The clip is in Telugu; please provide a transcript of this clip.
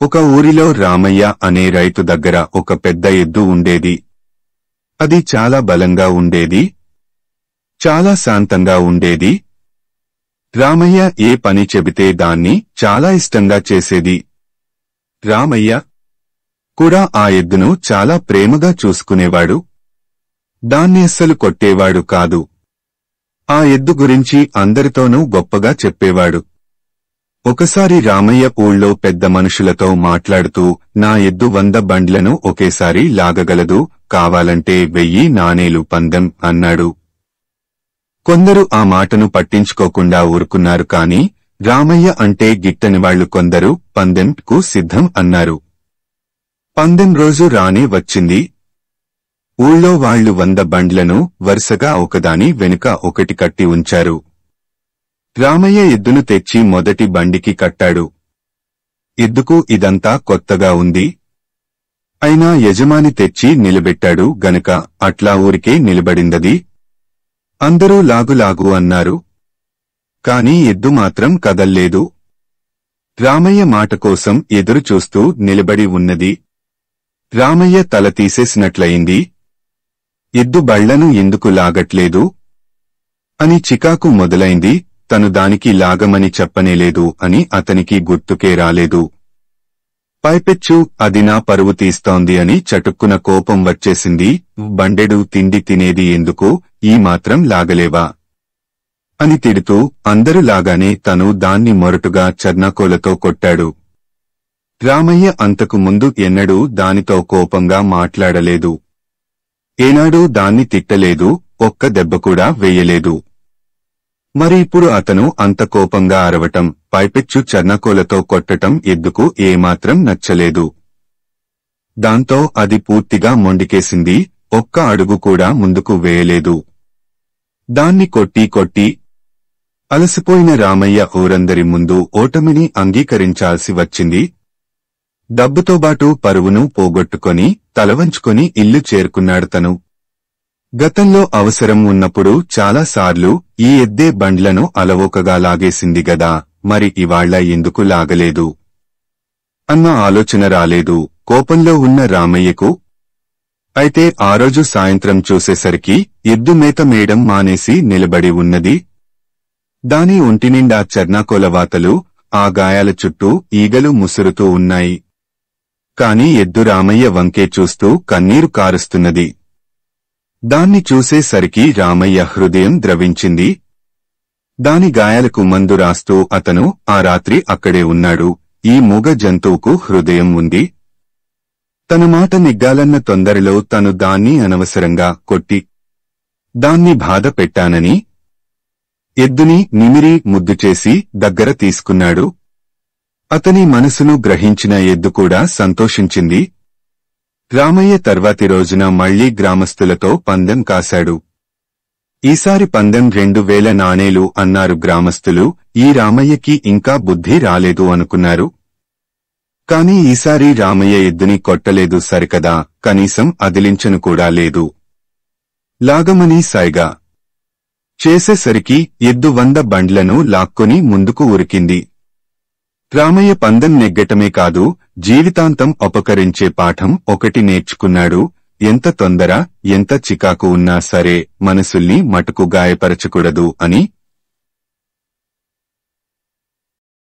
ఒక ఊరిలో రామయ్య అనే రైతు దగ్గర ఒక పెద్ద ఎద్దు ఉండేది. అది చాలా బలంగా ఉండేది. చాలా శాంతంగా ఉండేది. రామయ్య ఏ పని చెబితే దాన్ని చాలా ఇష్టంగా చేసేది. రామయ్య కూడా ఆ ఎద్దును చాలా ప్రేమగా చూసుకునేవాడు. దాన్ని అస్సలు కొట్టేవాడు కాదు. ఆ ఎద్దు గురించి అందరితోనూ గొప్పగా చెప్పేవాడు. ఒకసారి రామయ్య ఊళ్ళో పెద్ద మనుషులతో మాట్లాడుతూ, నా ఎద్దు 100 బండ్లను ఒకేసారి లాగగలదు, కావాలంటే 1000 నాణేలు పందెం అన్నాడు. కొందరు ఆ మాటను పట్టించుకోకుండా ఊరుకున్నారు. కాని రామయ్య అంటే గిట్టనివాళ్లు కొందరు పందెంకు సిద్ధం అన్నారు. పందెం రోజు రానే వచ్చింది. ఊళ్ళో వాళ్లు 100 బండ్లను వరుసగా ఒకదాని వెనుక ఒకటి కట్టి ఉంచారు. రామయ్య ఎద్దును తెచ్చి మొదటి బండికి కట్టాడు. ఎద్దుకు ఇదంతా కొత్తగా ఉంది. అయినా యజమాని తెచ్చి నిలబెట్టాడు గనక అట్లా ఊరికే నిలబడిందది. అందరూ లాగు అన్నారు. కాని ఎద్దు మాత్రం కదల్లేదు. రామయ్య మాట కోసం ఎదురు చూస్తూ నిలబడి ఉన్నది. రామయ్య తల తీసేసినట్లయింది. ఎద్దు బళ్లను ఎందుకు లాగట్లేదు అని చికాకు మొదలైంది. తను దానికి లాగమని చెప్పనేలేదు అని అతనికి గుర్తుకే రాలేదు. పైపెచ్చు అది నా పరువు తీస్తోంది అని చటుక్కున కోపం వచ్చేసింది. బండెడు తిండి తినేది ఎందుకు, ఈ మాత్రం లాగలేవా అని తిడుతూ అందరూ లాగానే తను దాన్ని మొరటుగా చర్నాకోలతో కొట్టాడు. రామయ్య అంతకు ముందు ఎన్నడూ దానితో కోపంగా మాట్లాడలేదు. ఏనాడూ దాన్ని తిట్టలేదు, ఒక్క దెబ్బ కూడా వేయలేదు. మరి ఇప్పుడు అతను అంత కోపంగా అరవటం, పైపెచ్చు చర్నాకోలతో కొట్టటం ఎద్దుకు ఏమాత్రం నచ్చలేదు. దాంతో అది పూర్తిగా మొండికేసింది. ఒక్క అడుగు కూడా ముందుకు వేయలేదు. దాన్ని కొట్టి అలసిపోయిన రామయ్య ఊరందరి ముందు ఓటమిని అంగీకరించాల్సి వచ్చింది. డబ్బుతోబాటు పరువును పోగొట్టుకొని తలవంచుకొని ఇల్లు చేరుకున్నాడు తను. గతంలో అవసరం ఉన్నప్పుడు చాలాసార్లు ఈ ఎద్దే బండ్లను అలవోకగా లాగేసింది గదా, మరి ఇవాళ్ల ఎందుకు లాగలేదు అన్న ఆలోచన రాలేదు కోపంలో ఉన్న రామయ్యకు. అయితే ఆ రోజు సాయంత్రం చూసేసరికి ఎద్దు మేత మేయడం మానేసి నిలబడి ఉన్నది. దాని ఒంటినిండా చర్నాకోలవాతలు, ఆ గాయాల చుట్టూ ఈగలు ముసురుతూ ఉన్నాయి. కాని ఎద్దు రామయ్య వంకే చూస్తూ కన్నీరు కారుస్తున్నది. దాన్ని చూసేసరికి రామయ్య హృదయం ద్రవించింది. దాని గాయాలకు మందు రాస్తూ అతను ఆ రాత్రి అక్కడే ఉన్నాడు. ఈ మూగ జంతువుకు హృదయం ఉంది. తన మాట నెగ్గాలన్న తొందరలో తను దాన్ని అనవసరంగా కొట్టి దాన్ని బాధ పెట్టానని ఎద్దుని నిమిరి ముద్దు చేసి దగ్గర తీసుకున్నాడు. అతని మనసును గ్రహించిన ఎద్దు కూడా సంతోషించింది. రామయ్య తర్వాతి రోజున మళ్లీ గ్రామస్తులతో పందెం కాశాడు. ఈసారి పందెం 2000 నాణేలు అన్నారు గ్రామస్తులు. ఈ రామయ్యకి ఇంకా బుద్ధి రాలేదు అనుకున్నారు. కాని ఈసారి రామయ్య ఎద్దుని కొట్టలేదు సరికదా, కనీసం అదిలించను కూడా లేదు. లాగమని సైగా చేసేసరికి ఎద్దు 100 బండ్లను లాక్కొని ముందుకు ఉరికింది. రామయ్య పందెం నెగ్గటమే కాదు, జీవితాంతం ఉపకరించే పాఠం ఒకటి నేర్చుకున్నాడు. ఎంత తొందర, ఎంత చికాకు ఉన్నా సరే మనసుల్ని మటుకు గాయపరచకూడదు అని.